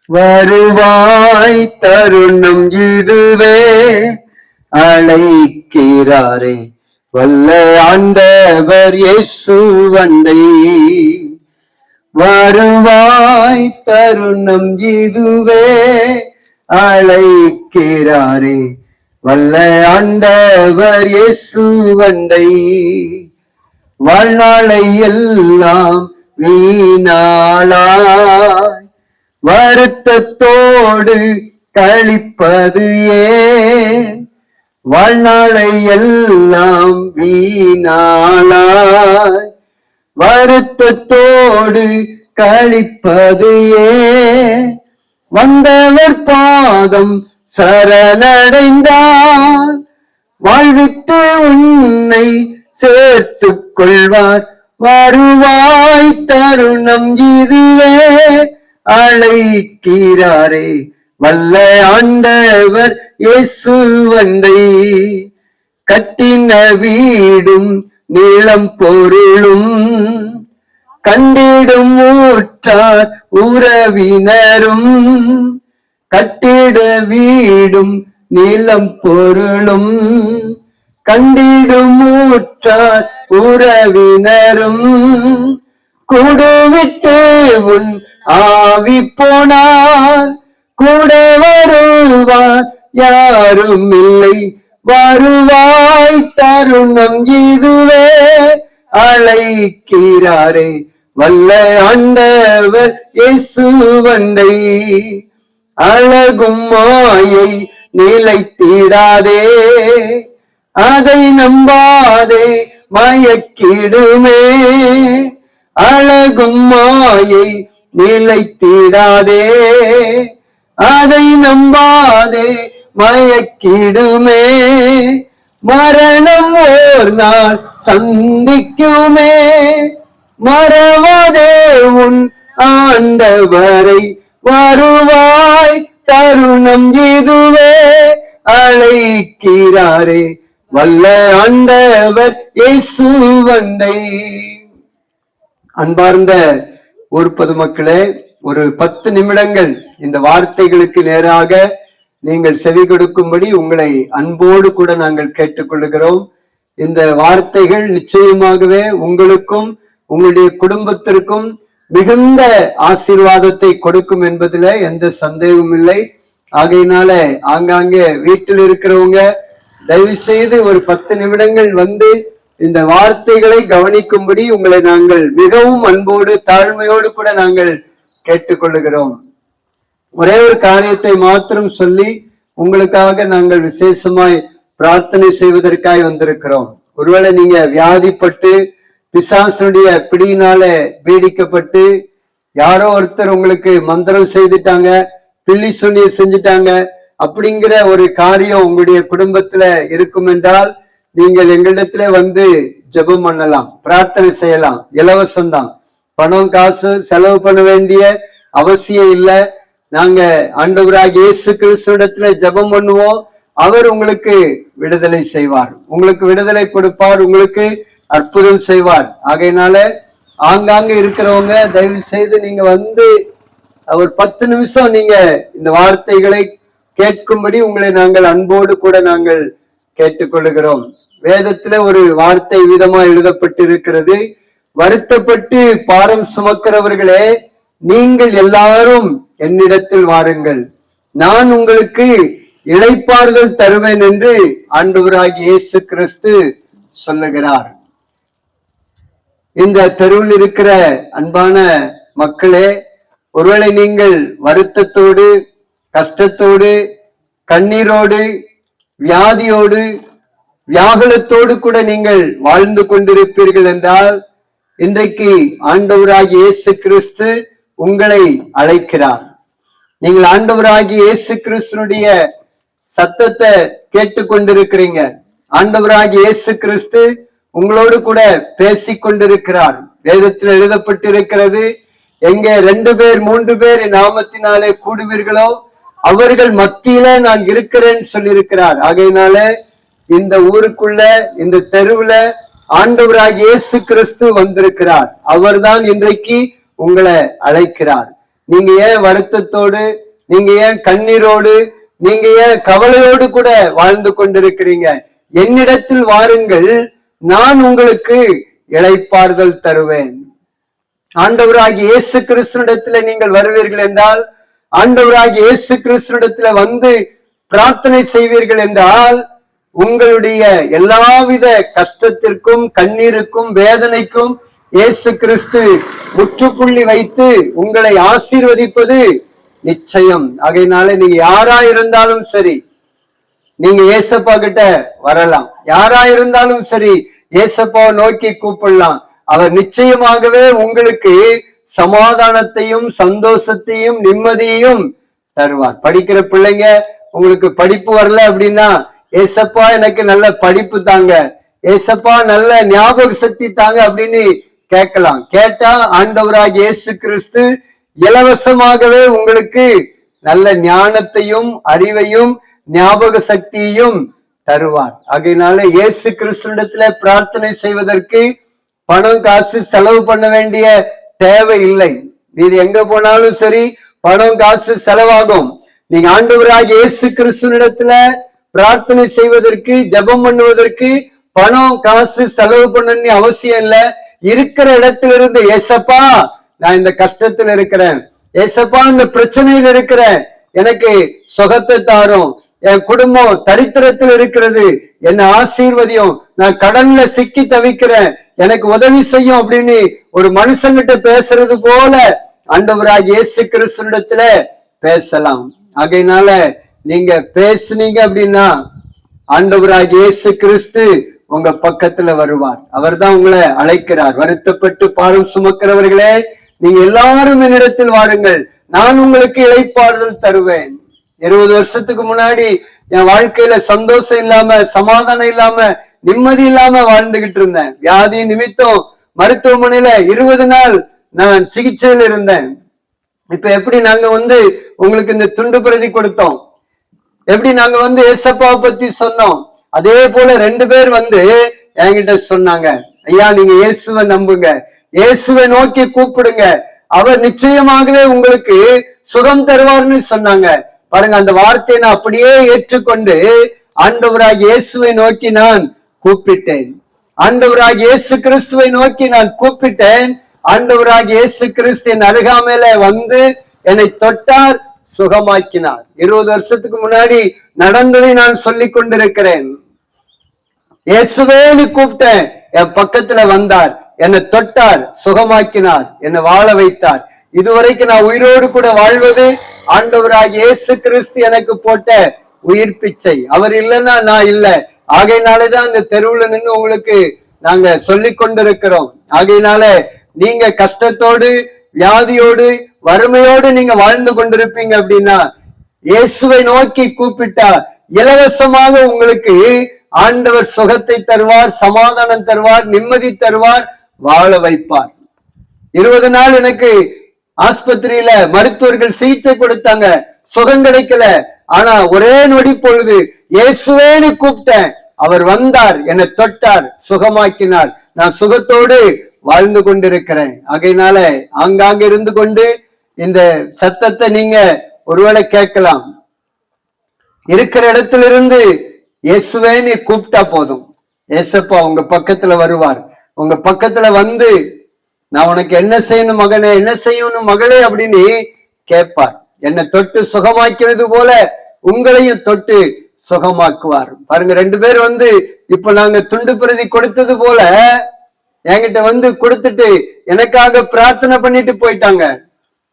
வருவாய் தருணம் இதுவே, அழைக்கிறாரே வல்ல ஆண்டவர் இயேசுவண்டை. வருவாய் தருணம் இதுவே, அழைக்கிறாரே வல்ல ஆண்டவர் இயேசுவண்டை. வாழ்நாளை எல்லாம் வீணாளாய் வருத்தத்தோடு கழிப்பது ஏன்? வாழ்நாளை எல்லாம் வீணாளாய் வருத்தத்தோடு கழிப்பது ஏன்? வந்தவர் பாதம் சரணடைந்தார், வாழ்வித்து உன்னை சேர்த்துக் கொள்வார். வருவாய் தருணம் இதுவே, அழைக்கிறாரே வல்ல ஆண்டவர் இயேசுவண்டை. கட்டின வீடும் நீளம் பொருளும் கண்டிடும் ஊற்றார் உறவினரும். கட்டிட வீடும் நீளம் பொருளும் கண்டிடும் ஊற்றார் உறவினரும். கூடுவிட்டு உன் ஆவி போனார், கூட வருவார் யாரும் இல்லை. வருவாய் தருணம் இதுவே, அழைக்கிறாரே வல்ல ஆண்டவர் இயேசுவண்டை. அழகும் மாயை நிலைத்திடாதே, அதை நம்பாதே மயக்கிடுமே. அழகும் மாயை நிலைத்திடாதே, அதை நம்பாதே மயக்கிடுமே. மரணம் ஓர் நாள் சந்திக்குமே, மறவாதே உன் ஆண்டவரை. வருவாய் தருணம் இதுவே, அழைக்கிறாரே வல்ல ஆண்டவர் இயேசுவண்டை. அன்பார்ந்த ஊர் பொதுமக்களே, ஒரு 10 நிமிடங்கள் இந்த வார்த்தைகளுக்கு நேராக நீங்கள் செவி கொடுக்கும்படி உங்களை அன்போடு கூட நாங்கள் கேட்டுக்கொள்கிறோம். இந்த வார்த்தைகள் நிச்சயமாகவே உங்களுக்கும் உங்களுடைய குடும்பத்திற்கும் மிகுந்த ஆசீர்வாதத்தை கொடுக்கும் என்பதுல எந்த சந்தேகமும் இல்லை. ஆகையினால ஆங்காங்கே வீட்டில் இருக்கிறவங்க தயவு செய்து ஒரு 10 நிமிடங்கள் வந்து இந்த வார்த்தைகளை கவனிக்கும்படி உங்களை நாங்கள் மிகவும் அன்போடு தாழ்மையோடு கூட நாங்கள் கேட்டுக்கொள்ளுகிறோம். ஒரே ஒரு காரியத்தை மாத்திரம் சொல்லி உங்களுக்காக நாங்கள் விசேஷமாய் பிரார்த்தனை செய்வதற்காக வந்திருக்கிறோம். ஒருவேளை நீங்க வியாதிப்பட்டு பிசாசனுடைய பிடியினால பீடிக்கப்பட்டு யாரோ ஒருத்தர் உங்களுக்கு மந்திரம் செய்துட்டாங்க, பில்லி சொல்லி செஞ்சுட்டாங்க அப்படிங்கிற ஒரு காரியம் உங்களுடைய குடும்பத்துல இருக்கும் என்றால் நீங்கள் எங்களிடத்துல வந்து ஜெபம் பண்ணலாம், பிரார்த்தனை செய்யலாம். இலவசம்தான், பணம் காசு செலவு பண்ண வேண்டிய அவசியம் இல்லை. நாங்க ஆண்டவராகிய இயேசு கிறிஸ்துவிடத்துல ஜெபம் பண்ணுவோம். அவர் உங்களுக்கு விடுதலை செய்வார், உங்களுக்கு விடுதலை கொடுப்பார், உங்களுக்கு அற்புதம் செய்வார். ஆகையினால ஆங்காங்க இருக்கிறவங்க தயவு செய்து நீங்க வந்து ஒரு 10 நிமிஷம் நீங்க இந்த வார்த்தைகளை கேட்கும்படி உங்களை நாங்கள் அன்போடு கூட நாங்கள் கேட்டுக்கொள்கிறோம். வேதத்துல ஒரு வார்த்தை விதமா எழுதப்பட்டிருக்கிறது, வருத்தப்பட்டு பாரம் சுமக்கிறவர்களே நீங்கள் எல்லாரும் என்னிடத்தில் வாருங்கள், நான் உங்களுக்கு இளைப்பாறுதல் தருவேன் என்று ஆண்டவராகிய இயேசு கிறிஸ்து சொல்லுகிறார். இந்த தெருவில் இருக்கிற அன்பான மக்களே, ஒருவேளை நீங்கள் வருத்தத்தோடு கஷ்டத்தோடு கண்ணீரோடு வியாதியோடு வியாகுலத்தோடு கூட நீங்கள் வாழ்ந்து கொண்டிருப்பீர்கள் என்றால் இன்றைக்கு ஆண்டவராகிய இயேசு கிறிஸ்து உங்களை அழைக்கிறார். நீங்கள் ஆண்டவராகிய இயேசு கிறிஸ்துனுடைய சத்தத்தை கேட்டுக்கொண்டிருக்கிறீங்க. ஆண்டவராகிய இயேசு கிறிஸ்து உங்களோடு கூட பேசிக் கொண்டிருக்கிறார். வேதத்தில் எழுதப்பட்டிருக்கிறது, எங்கே 2 பேர் 3 பேர் நாமத்தினாலே கூடுவீர்களோ அவர்கள் மத்தியில நான் இருக்கிறேன்னு சொல்லியிருக்கிறார். ஆகையினால இந்த ஊருக்குள்ள இந்த தெருவுல ஆண்டவராகிய இயேசு கிறிஸ்து வந்திருக்கிறார். அவர்தான் இன்றைக்கு உங்களை அழைக்கிறார். நீங்க ஏன் வருத்தத்தோடு, நீங்க ஏன் கண்ணீரோடு, நீங்க ஏன் கவலையோடு கூட வாழ்ந்து கொண்டிருக்கிறீங்க? என்னிடத்தில் வாருங்கள், நான் உங்களுக்கு இளைப்பாறுதல் தருவேன். ஆண்டவராகிய இயேசு கிறிஸ்துவிடத்துல நீங்கள் வருவீர்கள் என்றால், ஆண்டவராகிய இயேசு கிறிஸ்துவிடத்துல வந்து பிரார்த்தனை செய்வீர்கள் என்றால், உங்களுடைய எல்லாவித கஷ்டத்திற்கும், கண்ணீருக்கும், வேதனைக்கும் இயேசு கிறிஸ்து முற்றுப்புள்ளி வைத்து உங்களை ஆசீர்வதிப்பது நிச்சயம். ஆகையினால நீங்க யாரா இருந்தாலும் சரி, நீங்க ஏசப்பா கிட்ட வரலாம். யாரா இருந்தாலும் சரி, ஏசப்பாவை நோக்கி கூப்பிடலாம். அவர் நிச்சயமாகவே உங்களுக்கு சமாதானத்தையும், சந்தோஷத்தையும், நிம்மதியையும் தருவார். படிக்கிற பிள்ளைங்க, உங்களுக்கு படிப்பு வரல அப்படின்னா, ஏசப்பா எனக்கு நல்ல படிப்பு தாங்க, ஏசப்பா நல்ல ஞாபக சக்தி தாங்க அப்படின்னு கேட்கலாம். கேட்டா ஆண்டவராகிய இயேசு கிறிஸ்து இலவசமாகவே உங்களுக்கு நல்ல ஞானத்தையும், அறிவையும், ஞாபக சக்தியையும் தருவார். ஆகையினால இயேசு கிறிஸ்துவிடத்துல பிரார்த்தனை செய்வதற்கு பணம் காசு செலவு பண்ண வேண்டிய தேவை இல்லை. இது எங்க போனாலும் சரி பணம் காசு செலவாகும். நீங்க ஆண்டவராகிய இயேசு கிறிஸ்துவிடத்துல பிரார்த்தனை செய்வதற்கு, ஜெபம் பண்ணுவதற்கு பணம் காசு செலவு பண்ணணும்னு அவசியம் இல்லை. இருக்கிற இடத்துல இருந்து, ஏசப்பா நான் இந்த கஷ்டத்துல இருக்கிறேன், ஏசப்பா இந்த பிரச்சனையில் இருக்கிறேன், எனக்கு சுகத்தை தாரும், என் குடும்பம் தரித்திரத்தில் இருக்கிறது, என்ன ஆசீர்வதியும், நான் கடன்ல சிக்கி தவிக்கிறேன், எனக்கு உதவி செய்யும் அப்படின்னு ஒரு மனுஷங்கிட்ட பேசுறது போல ஆண்டவராகிய இயேசு கிறிஸ்துவிடத்துல பேசலாம். ஆகையினால நீங்க பேசுனீங்க அப்படின்னா ஆண்டவராகிய இயேசு கிறிஸ்து உங்க பக்கத்துல வருவார். அவர் தான் உங்களை அழைக்கிறார். வருத்தப்பட்டு பாரம் சுமக்கிறவர்களே, நீங்க எல்லாரும் என்னிடத்தில் வாருங்கள், நான் உங்களுக்கு இளைப்பாறுதல் தருவேன். 20 வருஷத்துக்கு முன்னாடி என் வாழ்க்கையில சந்தோஷம் இல்லாம, சமாதானம் இல்லாம, நிம்மதி இல்லாம வாழ்ந்துகிட்டு இருந்தேன். வியாதி நிமித்தம் மருத்துவமனையில 20 நாள் நான் சிகிச்சையில் இருந்தேன். இப்ப எப்படி நாங்க உங்களுக்கு இந்த துண்டு பிரதி கொடுத்தோம், எப்படி நாங்க ஏசப்பாவை பத்தி சொன்னோம், அதே போல 2 பேர் என்கிட்ட சொன்னாங்க, ஐயா நீங்க இயேசுவை நம்புங்க, இயேசுவை நோக்கி கூப்பிடுங்க, அவர் நிச்சயமாகவே உங்களுக்கு சுகம் தருவார்னு சொன்னாங்க. பாருங்க, அந்த வார்த்தையை நான் அப்படியே ஏற்றுக்கொண்டு ஆண்டவராகிய இயேசுவை நோக்கி நான் கூப்பிட்டேன். ஆண்டவராகிய இயேசு கிறிஸ்துவை நோக்கி நான் கூப்பிட்டேன். ஆண்டவராகிய இயேசு கிறிஸ்து என் அருகாமையில என்னை தொட்டார், சுகமாக்கினார். 20 வருஷத்துக்கு முன்னாடி நடந்ததை நான் சொல்லிக் கொண்டிருக்கிறேன். இயேசுவேன்னு கூப்பிட்டேன், என் பக்கத்துல வந்தார், என்னை தொட்டார், சுகமாக்கினார், என்னை வாழ வைத்தார். இதுவரைக்கும் நான் உயிரோடு கூட வாழ்வது ஆண்டவராகிய இயேசு கிறிஸ்து எனக்கு போட்ட உயிர் பிச்சை. அவர் இல்லைன்னா நான் இல்லை. ஆகையினாலதான் இந்த தெருவுல நின்று உங்களுக்கு நாங்க சொல்லி கொண்டிருக்கிறோம். ஆகையினால நீங்க கஷ்டத்தோடு, வியாதியோடு, வறுமையோடு நீங்க வாழ்ந்து கொண்டிருப்பீங்க அப்படின்னா இயேசுவை நோக்கி கூப்பிட்டா இலவசமாக உங்களுக்கு ஆண்டவர் சுகத்தை தருவார், சமாதானம் தருவார், நிம்மதி தருவார், வாழ வைப்பார். 20 நாள் எனக்கு ஆஸ்பத்திரியில மருத்துவர்கள் சிகிச்சை கொடுத்தாங்க, சுகம் கிடைக்கல. ஆனா ஒரே நொடி பொழுது இயேசுவேன்னு கூப்பிட்டேன், அவர் வந்தார், என்னை தொட்டார், சுகமாக்கினார். நான் சுகத்தோடு வாழ்ந்து கொண்டிருக்கிறேன். ஆகையினால ஆங்காங்க இருந்து கொண்டு இந்த சத்தத்தை நீங்க ஒருவேளை கேட்கலாம். இருக்கிற இடத்துல இருந்து இயேசுவேன்னு கூப்பிட்டா போதும், ஏசப்பா உங்க பக்கத்துல வருவார். உங்க பக்கத்துல நான் உனக்கு என்ன செய்யணும் மகனே, என்ன செய்யணும் மகளே அப்படின்னு கேட்பார். என்னை தொட்டு சுகமாக்கிறது போல உங்களையும் தொட்டு சுகமாக்குவார். பாருங்க, 2 பேர் இப்ப நாங்க துண்டு பிரதி கொடுத்தது போல என்கிட்ட கொடுத்துட்டு எனக்காக பிரார்த்தனை பண்ணிட்டு போயிட்டாங்க.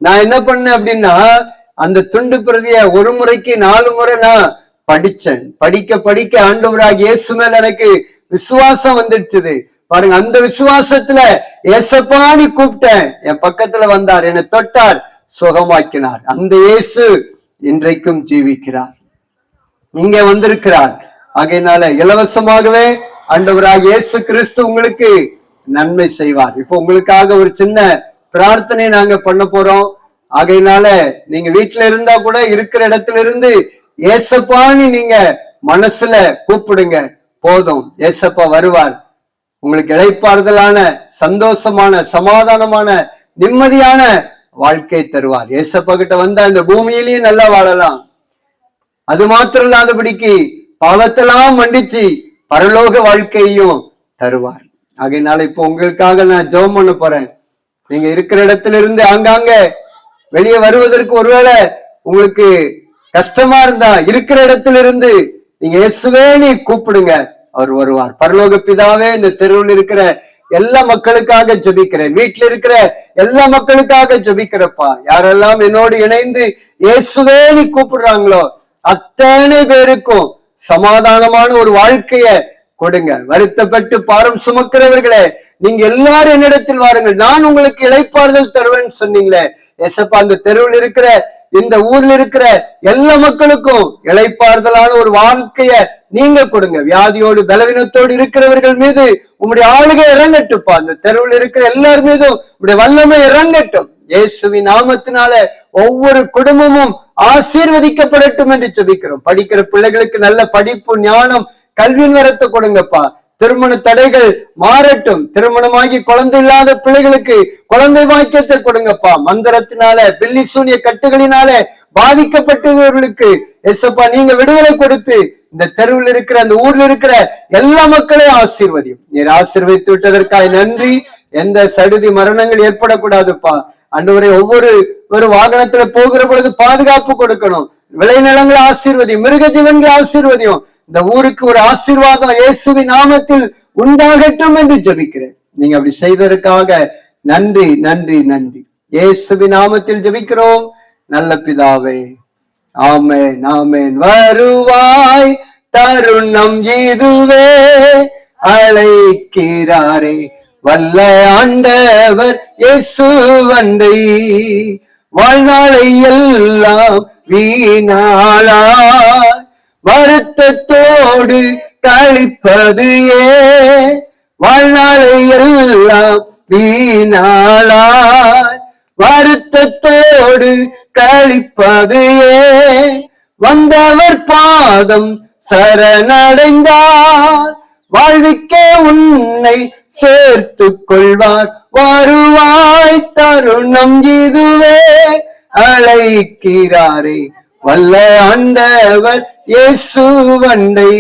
நான் என்ன பண்ணேன் அப்படின்னா, அந்த துண்டு பிரதிய 1 முறைக்கு 4 முறை நான் படிச்சேன். படிக்க படிக்க ஆண்டவராகிய இயேசு மேல எனக்கு விசுவாசம் வந்துடுச்சு. பாருங்க, அந்த விசுவாசத்துல ஏசப்பான்னு கூப்பிட்டேன், என் பக்கத்துல வந்தார், என்னை தொட்டார், சுகமாக்கினார். அந்த இயேசு இன்றைக்கும் ஜீவிக்கிறார், இங்க வந்திருக்கிறார். ஆகையினால இலவசமாகவே ஆண்டவராகிய இயேசு கிறிஸ்து உங்களுக்கு நன்மை செய்வார். இப்போ உங்களுக்காக ஒரு சின்ன பிரார்த்தனை நாங்க பண்ண போறோம். ஆகையினால நீங்க வீட்டுல இருந்தா கூட இருக்கிற இடத்துல இருந்து ஏசப்பான்னு நீங்க மனசுல கூப்பிடுங்க, போதும், ஏசப்பா வருவார். உங்களுக்கு இளைப்பாறுதலான, சந்தோஷமான, சமாதானமான, நிம்மதியான வாழ்க்கை தருவார். ஏசப்பா கிட்ட வந்தா இந்த பூமியிலேயும் நல்லா வாழலாம். அது மாத்திரம் இல்லாதபடிக்கு பாவத்தெல்லாம் மன்னிச்சு பரலோக வாழ்க்கையும் தருவார். ஆகையினால இப்போ உங்களுக்காக நான் ஜெபம் பண்ண போறேன். நீங்க இருக்கிற இடத்துல இருந்து ஆங்காங்க வெளியே வருவதற்கு ஒருவேளை உங்களுக்கு கஷ்டமா இருந்தா இருக்கிற இடத்துல இருந்து நீங்க இயேசுவே நீ கூப்பிடுங்க, அவர் வருவார். பரலோக பிதாவே, இந்த தெருவில் இருக்கிற எல்லா மக்களுக்காக ஜெபிக்கிறேன். வீட்டுல இருக்கிற எல்லா மக்களுக்காக ஜெபிக்கிறப்பா. யாரெல்லாம் என்னோடு இணைந்து இயேசுவே நீ கூப்பிடுறாங்களோ அத்தனை பேருக்கும் சமாதானமான ஒரு வாழ்க்கைய கொடுங்க. வருத்தப்பட்டு பாரம் சுமக்கிறவர்களே, நீங்க எல்லாரும் என்னிடத்தில் வாருங்கள், நான் உங்களுக்கு இளைப்பாறுதல் தருவேன்னு சொன்னீங்களே. ஏசப்பா, அந்த தெருவில் இருக்கிற இந்த ஊர்ல இருக்கிற எல்லா மக்களுக்கும் இளைப்பாறுதலான ஒரு வாழ்க்கைய நீங்க கொடுங்க. வியாதியோடு பலவீனத்தோடு இருக்கிறவர்கள் மீது உங்களுடைய ஆளுகை இறங்கட்டுப்பா. அந்த தெருவில் இருக்கிற எல்லார் மீதும் உங்களுடைய வல்லமை இறங்கட்டும். இயேசுவின் நாமத்தினால ஒவ்வொரு குடும்பமும் ஆசீர்வதிக்கப்படட்டும் என்று ஜெபிக்கிறோம். படிக்கிற பிள்ளைகளுக்கு நல்ல படிப்பு, ஞானம், கல்வியின் வரத்தை கொடுங்கப்பா. திருமண தடைகள் மாறட்டும். திருமணமாகி குழந்தை இல்லாத பிள்ளைகளுக்கு குழந்தை வாக்கியத்தை கொடுங்கப்பா. மந்திரத்தினால, பில்லி சூனிய கட்டுகளினால பாதிக்கப்பட்டவர்களுக்கு எஸ்ப்பா நீங்க விடுதலை கொடுத்து இந்த தெருவில் இருக்கிற அந்த ஊர்ல இருக்கிற எல்லா மக்களையும் ஆசீர்வதியும். நீர் ஆசீர்வதித்து விட்டதற்காக நன்றி. எந்த சடுதி மரணங்கள் ஏற்படக்கூடாதுப்பா. ஆண்டவரே, ஒவ்வொரு வாகனத்துல போகிற பொழுது பாதுகாப்பு கொடுக்கணும். விளைநிலங்களை ஆசீர்வதியும், மிருக ஜீவன்களை ஆசீர்வதியும். இந்த ஊருக்கு ஒரு ஆசீர்வாதம் இயேசுவின் நாமத்தில் உண்டாகட்டும் என்று ஜெபிக்கிறேன். நீங்க அப்படி செய்ததற்காக நன்றி, நன்றி, நன்றி. இயேசுவின் நாமத்தில் ஜெபிக்கிறோம் நல்ல பிதாவே, ஆமென், ஆமென். வருவாய், தருணம் இதுவே, அழைக்கிறாரே வல்ல ஆண்டவர் இயேசுவண்டை. வாழ்நாளை எல்லாம் வீணாளா வருத்தத்தோடு கழிப்பது ஏன்? வாழ்நாளை எல்லாம் வீணாளாய் வருத்தத்தோடு கழிப்பது ஏன்? வந்தவர் பாதம் சரணடைந்தார், வாழ்விக்கே உன்னை சேர்த்து கொள்வார். வருவாய், தருணம் இதுவே, அழைக்கிறாரே வல்ல ஆண்டவர் இயேசுவண்டை.